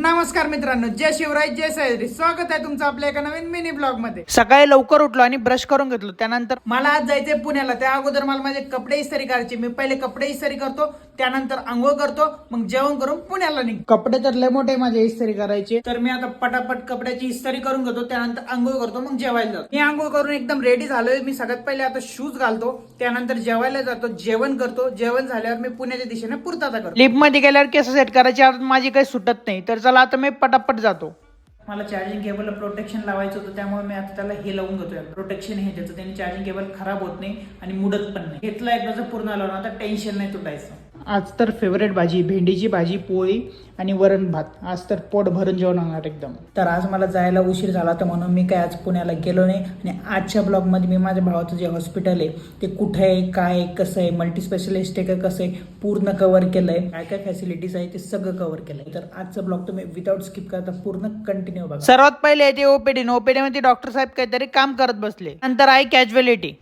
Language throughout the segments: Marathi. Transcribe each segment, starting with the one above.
नमस्कार मित्रांनो, जय शिवराय जय सह्याद्री. स्वागत आहे तुमचं आपल्या एका नवीन मिनी ब्लॉग मध्ये. सकाळी लवकर उठलो आणि ब्रश करून घेतलो. त्यानंतर मला आज जायचंय पुण्याला. त्या अगोदर मला माझे कपडे इस्त्री करायचे. मी पहिले कपडे इस्त्री करतो, त्यानंतर आंघोळ करतो, मग जेवण करून पुण्याला निघ. कपडे तर लय मोठे माझे इस्त्री करायचे, तर मी आता पटापट कपड्याची इस्त्री करून घेतो, त्यानंतर आंघोळ करतो, मग जेवायला जातो. मी आंघोळ करून एकदम रेडी झालोय. मी सगळ्यात पहिले आता शूज घालतो, त्यानंतर जेवायला जातो, जेवण करतो. जेवण झाल्यावर मी पुण्याच्या दिशेने पुरताचा करतो. लिफ्ट मध्ये गेल्यावर केस सेट करायची आदत माझी काही सुटत नाही. तर चला आता मी पटापट जातो. मला चार्जिंग केबलला प्रोटेक्शन लावायचं होतं, त्यामुळे मी आता त्याला हे लावून घेतोय. प्रोटेक्शन हे त्याचं, त्याने चार्जिंग केबल खराब होत नाही आणि मुडत पण नाही. घेतला एकदा पूर्ण लावून, आता टेन्शन नाही तुटायचं. आज तर फेवरेट भाजी भेंडीची भाजी, पोळी आणि वरण भात. आज तर पोट भरून जेवण होणार एकदम. तर आज मला जायला उशीर झाला, तर म्हणून मी काय आज पुण्याला गेलो नाही. आणि आजच्या ब्लॉग मध्ये मी माझ्या भावाचं जे हॉस्पिटल आहे ते कुठे आहे, काय आहे, कसं आहे, मल्टी स्पेशलिस्ट आहे का, कसं आहे, पूर्ण कव्हर केलंय. काय काय फॅसिलिटीज आहे ते सगळं कव्हर केलंय. तर आजचा ब्लॉग तुम्ही विदाउट स्किप करता पूर्ण कंटिन्यू बघा. सर्वात पहिले येते ओपीडी. ओपीडी मध्ये डॉक्टर साहेब काहीतरी काम करत बसले. नंतर आहे कॅज्युअलिटी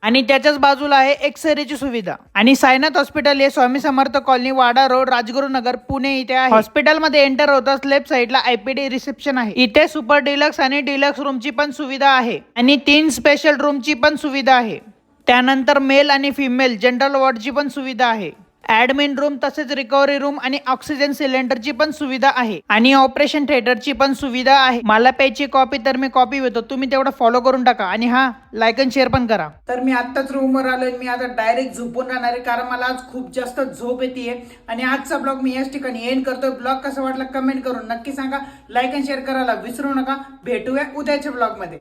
आणि त्याच्याच बाजूला आहे एक्सरेची सुविधा. आणि सायनाथ हॉस्पिटल हे स्वामी समर्थ कॉलनी, वाडा रोड, राजगुरुनगर, पुणे इथे आहे. हॉस्पिटलमध्ये एंटर होताच लेफ्ट साइडला आयपीडी रिसेप्शन आहे. इथे सुपर डिलक्स आणि डिलक्स रूमची पण सुविधा आहे आणि 3 स्पेशल रूमची पण सुविधा आहे. त्यानंतर मेल आणि फिमेल जनरल वॉर्डची पण सुविधा आहे. ऍडमिन रूम, तसेच रिकव्हरी रूम आणि ऑक्सिजन सिलेंडरची पण सुविधा आहे आणि ऑपरेशन थिएटरची पण सुविधा आहे. मला प्यायची कॉपी तर मी कॉपी घेतो, तुम्ही तेवढं फॉलो करून टाका आणि हा लाईक आणि शेअर पण करा. तर मी आत्ताच रूमवर आलोय. मी आता डायरेक्ट झोपून राहणार आहे, कारण मला आज खूप जास्त झोप येते. आणि आजचा ब्लॉग मी याच ठिकाणी एंड करतोय. ब्लॉग कसा वाटला कमेंट करून नक्की सांगा. लाईक आणि शेअर करायला विसरू नका. भेटूया उद्याच्या ब्लॉग मध्ये.